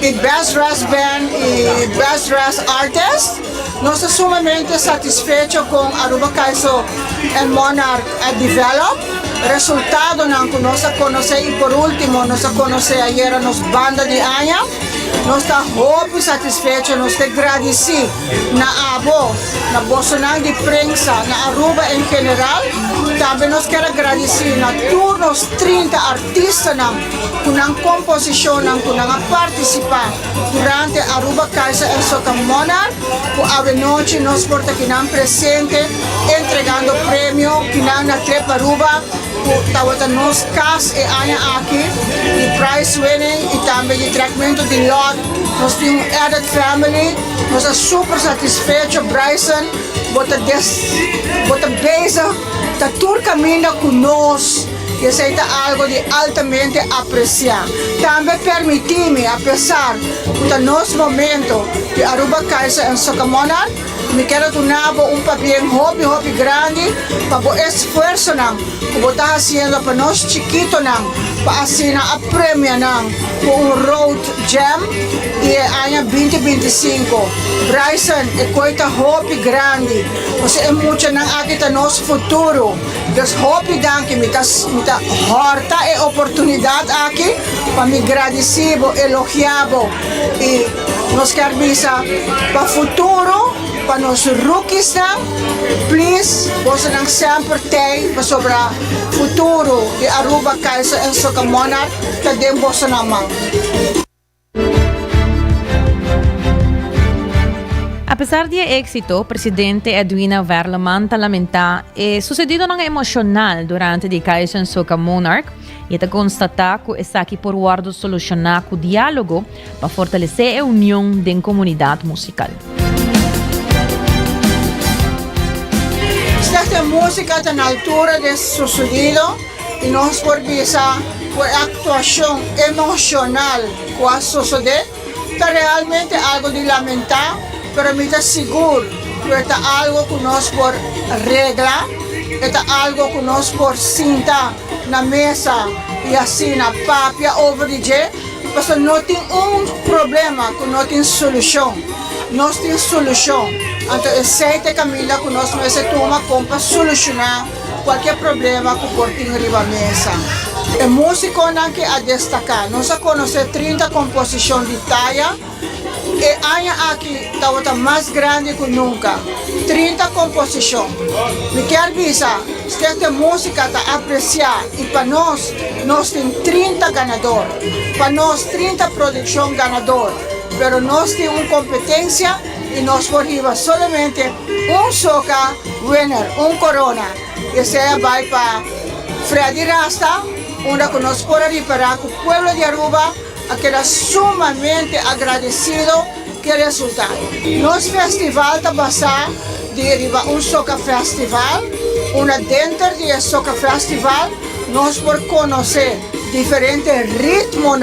e Best Dress Band e Best Dress Artist. Nós estamos sumamente satisfeitos com a Aruba Kaiso and Monarch Develop. Resultado que nós conhecemos e por último nós conhecemos ayer nos banda de Anha. Nós estamos muito satisfeitos, nós estamos agradecidos na ABO, na Bolsonaro de Prensa, na Aruba em geral. Também nós queremos agradecer na turnos 30 artistas que na composição que na participar durante a Aruba Kaiso and Soca Monarch. A noite nós porta aqui presente entregando o prêmio que na Trepa Aruba. Tawata nos cas e Anha aqui, e prize winning e também de tratamento de lot. Nós temos added family, nós estamos super satisfeitos. Bryson, bota beijo, está tudo caminhando conosco. E isso é algo de altamente apreciar. Também permite-me, apesar do nosso momento de Aruba Kaiso and Soca Monarch, me quero donar papel hobby grande para o esforço que você está fazendo para nós chiquitos para assinar a prêmio com Road Jam e ano 2025. Bryson, é coisa hobby grande. Você é muito aqui no nosso futuro. Das hobby danke, me horta e oportunidade aqui para me agradecer, elogiar e nós queremos para o futuro. Para os rookies, please, você não sempre tem sobre o futuro de Aruba Kaiso and Soca Monarch, também você não mão. Apesar de éxito, o presidente Edwina Verleman lamenta e sucedido não emocional durante o Kaiso and Soca Monarch e está constatar que está aqui por guardo solucionar o diálogo para fortalecer a união da comunidade musical. Esta música está na altura de sucedido e nós por visar por actuação emocional que a suceder, está realmente algo de lamentar, mas me está seguro que está algo que nós por regla, está algo que nós por sentar na mesa e assim na papia over the dia, porque não tem problema que não tem solução. Nós temos solução. Então, esse caminho que nós vamos tomar para solucionar qualquer problema que por tem riba mesa. El músico que a destacar, nos a conocer 30 composición de talla. E año aquí está más grande que nunca. 30 composición. Me quero avisar, esta música está apreciada y para nós tem 30 ganador. Para nós 30 producción ganador. Pero nós tem una competencia y nos forriba solamente un soca winner, un corona. Y sea va para Freddy Rasta, una que nos puede reparar con el pueblo de Aruba, a queda sumamente agradecido que el resultado. Nos festival está basado de un soca festival, una dentro de soca festival, nos por conocer diferentes ritmos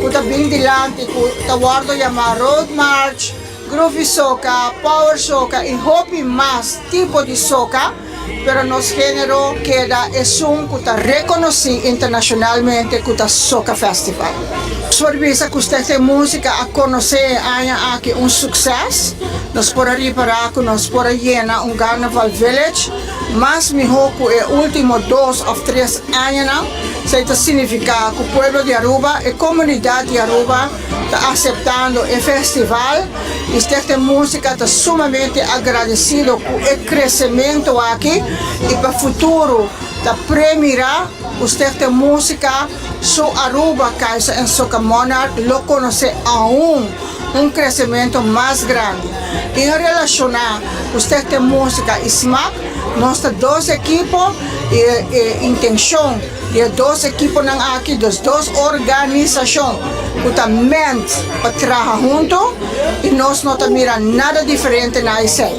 que está bien delante, que está guardo llamado Road March, Groovy Soca, Power Soca y hopi más tipo de soca, pero nos género queda es un que está reconocido internacionalmente que está Soca Festival. Sorpresa que usted tem música a conocer aquí un suceso, nos podrá reparar que nos podrá llenar un Carnaval Village, más mejor que el último 2 o 3 años, se significa que el pueblo de Aruba, la comunidad de Aruba, está aceptando el festival y esta música está sumamente agradecido por el crecimiento aquí y para el futuro está premiará esta música su Aruba Kaiser en Soca Monarch lo conoce aún un crecimiento más grande. En relación a esta música y SMAC, nuestros dos equipos y intención de dos equipos aquí, dos organizaciones que también trabajan juntos y nos no miran nada diferente na ese.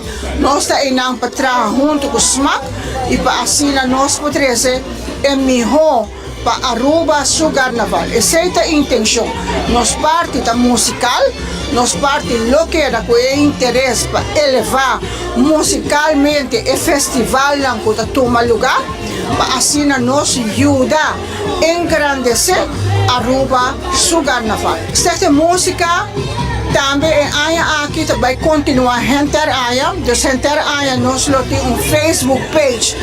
Nos estamos para trabajar juntos con SMAC y para así nos podemos é melhor para Aruba su carnaval. Essa é a intenção. Nos parte da musical, nos parte lo que era com o interesse para elevar musicalmente o festival que está toma lugar, para assim nos ajudar a engrandecer Aruba su carnaval. Esta música também aqui vai continuar Enter Aya, dus Enter Aya nós temos Facebook page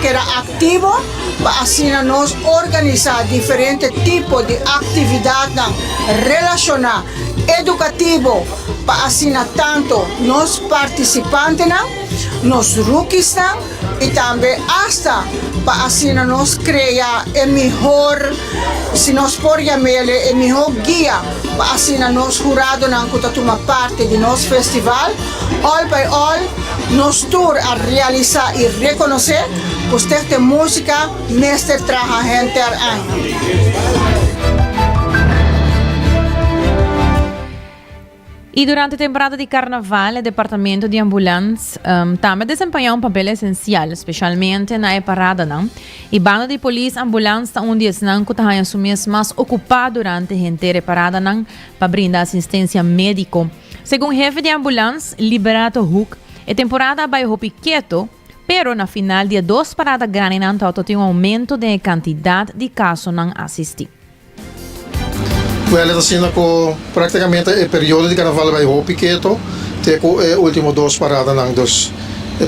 que era ativo para assim nós organizar diferentes tipos de atividades relacionadas educativo para assim tanto nos participantes, nos rookies e também hasta para assim nós criar o melhor, se nós por chamar o melhor guia para assim nós jurados que toma parte de nosso festival, all by all, nos tour a realizar e reconhecer que esta música mestre trabalha Enter Y durante la temporada de carnaval, el departamento de ambulância también desempeña un papel esencial, especialmente en la parada. Y banda de policía ambulância un día que asumir más ocupado durante gente reparada para brindar asistencia médica. Según jefe de ambulância, Liberato Huck, la temporada va a quieto, pero na final de 2 paradas grandes tem aumento de cantidad de casos asistidos. Well, está sendo que praticamente o período de carnaval vai quieto, tem o último 2 paradas não, dos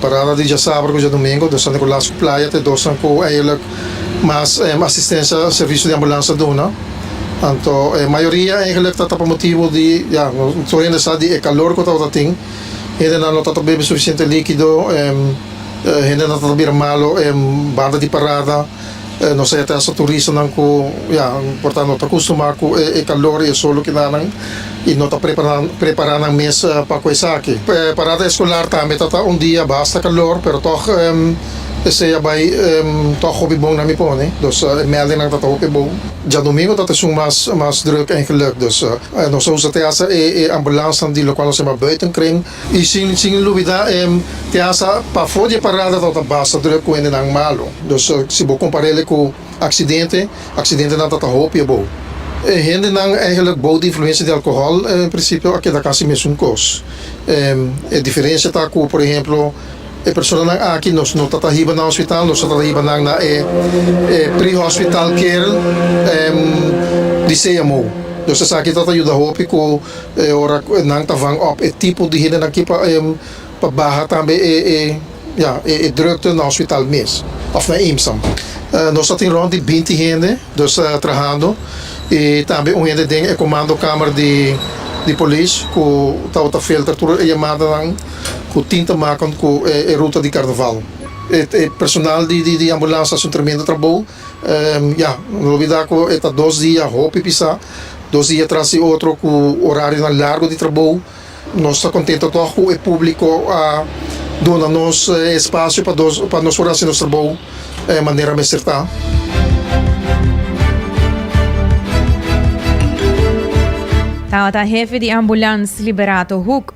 parada de dia sábado e domingo, dos São Nicolás Playa, tem 2 que eigenlijk mais assistência serviço de ambulância dona. Então, a maioria eigenlijk está por motivo de, ja, so ainda sabe de calor que está tem, ainda não está bebendo suficiente líquido, ainda não está bebendo malo, banda de parada. Não sei até essa turista não com, portanto não está acostumado com o calor e o sol que dá e não está preparando a mesa para coisa aqui. Parada escolar também está dia basta calor, pero toch esse vai toch hobby bom na me põe, dus melding não está hobby bom. Já domingo está um mais druk eigenlijk, dus nós usamos até essa ambulância de local se maar buiten kring e sem dúvida te essa para fora de parada está basta druk com ele não malo, dus se vou comparar com acidente não está hobby bom. Gente não eigenlijk boa de influência de álcool, em princípio aqui da casa mesmo cos. A diferença está com, por exemplo, a pessoa aqui nós não está arriba no hospital, nós está arriba na pre-hospital care de CMO. Dus essa aqui está ajuda hope com ora não está vang op o tipo de gente aqui para barra também drukte no hospital mesmo, of na IMSAM. Nós temos rond de 20 gente trabalhando e também gente tem o comando câmara de polícia que está filtrando a chamada com tinta marcam com a ruta de carnaval. O personal de ambulância está tremendo trabalho. Não olvidar que está 2 dias roupa pisar, 2 dias atrás e outro com horário largo de trabalho. Nós estamos contentes com o público dando-nos espaço para nós fazer nosso trabalho de maneira mais certa. Tawata jefe de ambulância Liberato Huk.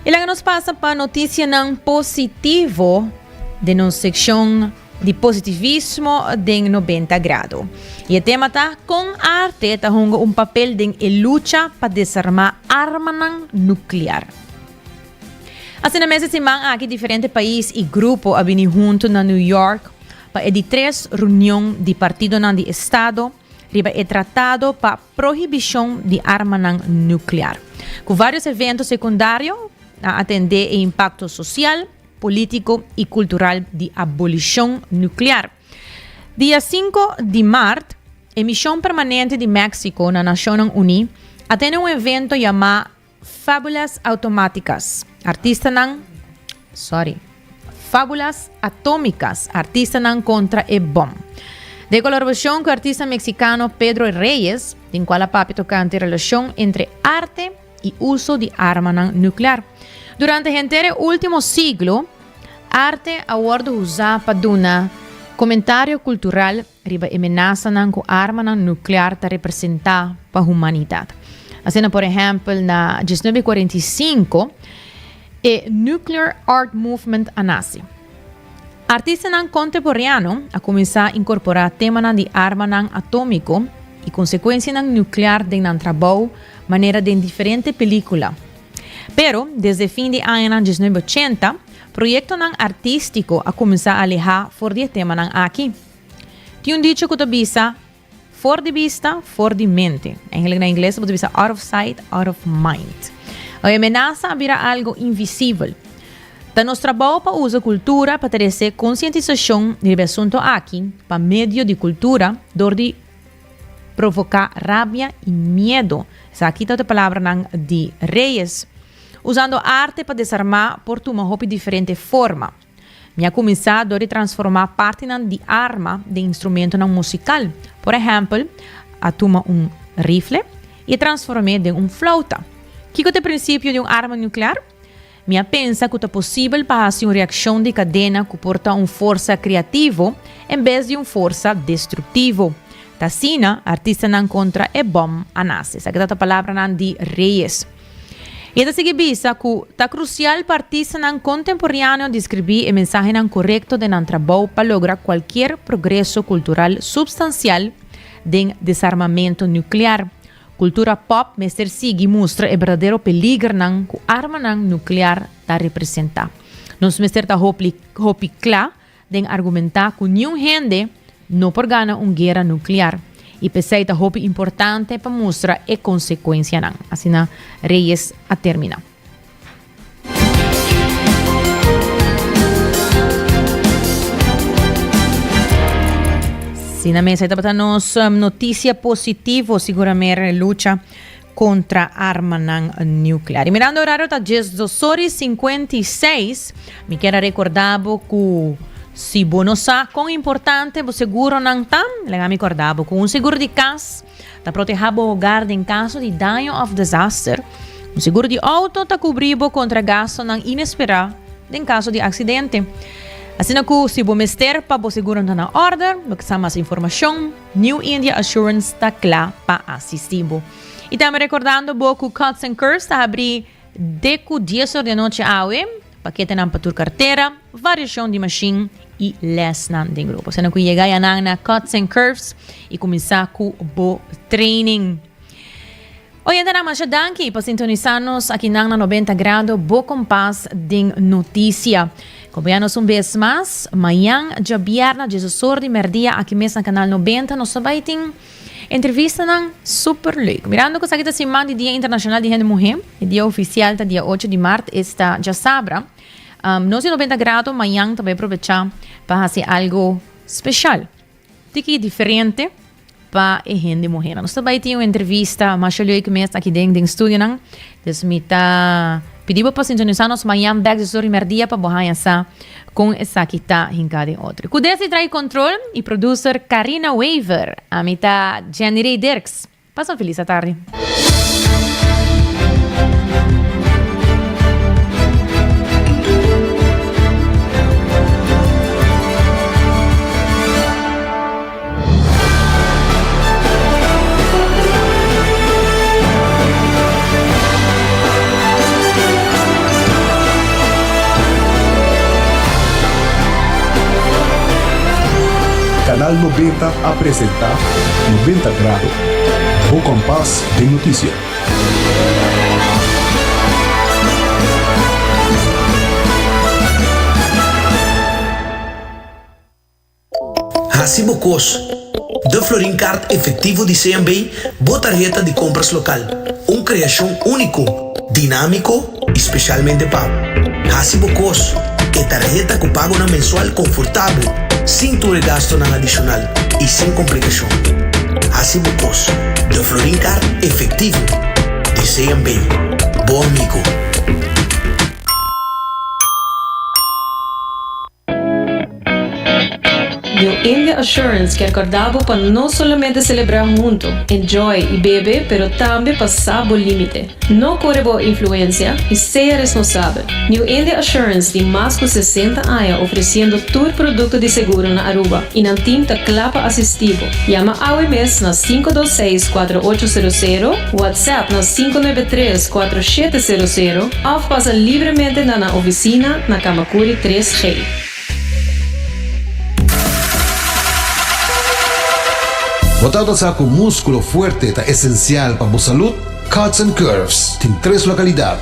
Ilang nos passa para notícia ng positivo de nossa seção de positivismo de 90 graus. E o tema tá com arte tá hunga papel de luta para desarmar arma nuclear. Assim na mesa semana aqui diferentes países e grupos a venir junto na New York para de 3 reunião de partido de estado riba é tratado para proibição de arma nuclear. Com vários eventos secundários a atender o impacto social, político e cultural de abolição nuclear. Dia 5 de março, a Missão Permanente de México na Nações Unidas atende evento chamado Fábulas Automáticas. Fábulas Atómicas, artistas contra a bomba. De colaboração com o artista mexicano Pedro Reyes, em qual a papi tocante a relação entre arte e uso de arma nuclear. Durante o último siglo, arte ha sido usada para dar comentário cultural riba ameaça com arma nuclear para representar para a humanidade. Assim, por exemplo, na 1945, o Nuclear Art Movement nasce. Artistas contemporâneos a começar a incorporar temas de arma atômico e consequências nuclear de trabalho maneira de diferentes películas. Pero, desde o fim de ano 1980, projetos artísticos a começar a alejar fora de tema aqui. Tem dicho que bisa fora de vista, fora de mente. Em inglês, você bisa out of sight, out of mind. A ameaça vira algo invisível. Da nosso trabalho para usar cultura para trazer conscientização do assunto aqui, para meio de cultura, dor de provocar rabia e medo. Essa aqui está a palavra de Reyes. Usando arte para desarmar por uma roupa de diferente forma. Minha começado a transformar parte de arma de instrumento musical. Por exemplo, a toma rifle e transformar em flauta. Que é o princípio de uma arma nuclear? Minha pensa que é possível para fazer uma reação de cadena que porta uma força criativa em vez de uma força destrutiva. Tassina, artista contra a bomba nasce. Essa é a palavra de Reyes. E da seguir visa que é crucial para artistas contemporâneos descrever a mensagem correta de trabalho para lograr qualquer progresso cultural substancial de desarmamento nuclear. Cultura pop mestre sigue mostra o verdadeiro peligro que a arma nuclear representa. Nós mestre está hopi claro de argumentar que nenhum gente não por ganhar uma guerra nuclear. E pensei que é importante para mostrar a consequência. Assim, Reyes a termina. Sim, na mesa está nos notícia positiva, seguramente luta contra a arma nuclear. E mirando o horário, está 12h56. Me quero recordar que se você sabe quão importante o seguro não está, me acordava com um seguro de casa, está protegendo o hogar em caso de dano ou desastre. Um seguro de auto está cobrindo contra gasto inesperado em caso de acidente. Assim que se você mestre para o seguro está na ordem, você mais informação, New India Assurance está lá para assistir. E estamos recordando que o Cuts and Curves está abrindo de 10 da noite a paquete para tua carteira, variação de machine e les de grupo. Sendo que chegar na Cuts and Curves e começar com o training. Hoje ainda mais danke para sintonizar-nos aqui na 90 graus, bo compás de notícia. Acompanhamos vez mais, amanhã, dia viernes, 16 de merdia, aqui mesmo no canal 90, nós vai ter entrevista super legal. Mirando que esta semana de Dia Internacional de Mulher, o dia oficial está dia 8 de março, está já sabra. No sé 90 grados, mañana também aprovechar para fazer algo especial. Tiki diferente para a gente mulher. Nós também temos uma entrevista, mas eu que mês aqui dentro do estúdio, não? Então, me tá pedindo para sintonizar nos manhã back de primeiro dia para borrar essa com essa que está em cada outro. Com desse trai controle e producer Karina Weaver, a mitad Jenny Dirks. Passa uma feliz tarde. Canal 90 apresenta 90 grados. O compás de notícia. Hacibocos. De Florincard efetivo de CMB, botarjeta de compras local. Uma criação único, dinâmico, especialmente pago. Hacibocos. É tarjeta que paga na mensual confortável, sem tu gasto nada adicional e sem complicação. Hacibocos. De Florincard efetivo de CMB. Bom amigo. New India Assurance quer acordar para não somente celebrar junto, enjoy e beber, pero também passar o limite. Não corre boa influência e seja responsável. New India Assurance tem mais de 60 anos oferecendo todo produto de seguro na Aruba e não tem clapa assistivo. Llama AWMS na 526-4800, WhatsApp na 593-4700 ou passa livremente na oficina na Kamakuri 3G. Botado sa com músculo fuerte é essencial para a saúde, Cuts and Curves tem 3 localidades.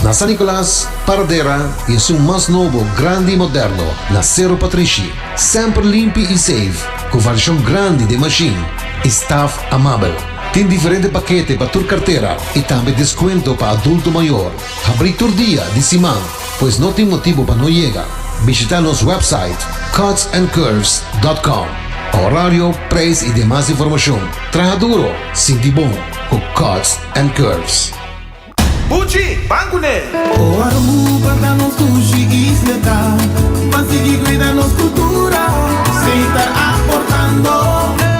Na San Nicolás, Paradera e seu mais novo, grande e moderno, na Cerro Patrici. Sempre limpo e safe, com versão grande de machine. Staff amável. Tem diferentes paquetes para tua carteira e também desconto para adulto maior. Abrir todo dia de semana, pois não tem motivo para não chegar. Visitar nosso website cutsandcurves.com. Horário, preço e demais informação. Traga duro, sinti bom, com Cuts and Curves. Pucci, bancune! O Aruba da nos sushi e sneta, mas sigue cuida nos cultura, sem estar aportando.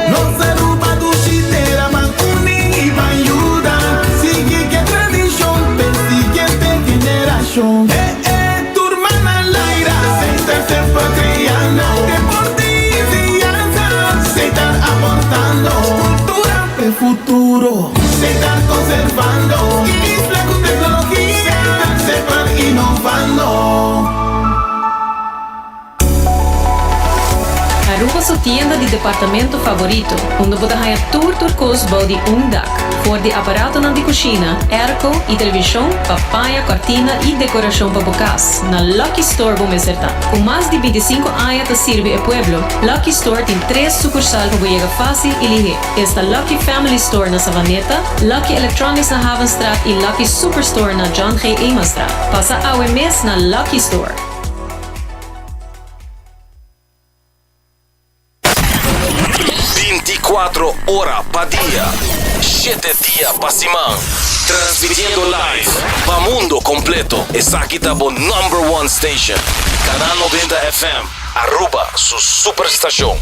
Nos Aruba do chiteira, bancune e banhuda, sigue que tradição, persiguiente generação. Turma na laira, sem estar sempre criando. Cultura e futuro se está conservando. Isla con tecnología se van innovando. Aruba sua tienda de departamento favorito, onde você ganha tour turcos body dak, for de aparato de cozinha, airco e televisão, papaya, cortina e decoração para bocas. Na Lucky Store vamos acertar. Com mais de 25 anos de servir ao pueblo, Lucky Store tem 3 sucursais para chegar fácil e ligeiro. Está Lucky Family Store na Savaneta, Lucky Electronics na Havenstraat e Lucky Superstore na John G. Eamonstraat. Passa ao mês na Lucky Store. 24 horas para dia, 7 dias para semana. Transmitiendo live para mundo completo. Essa aqui tá bo #1 station. Canal 90 FM. Aruba, su superestação.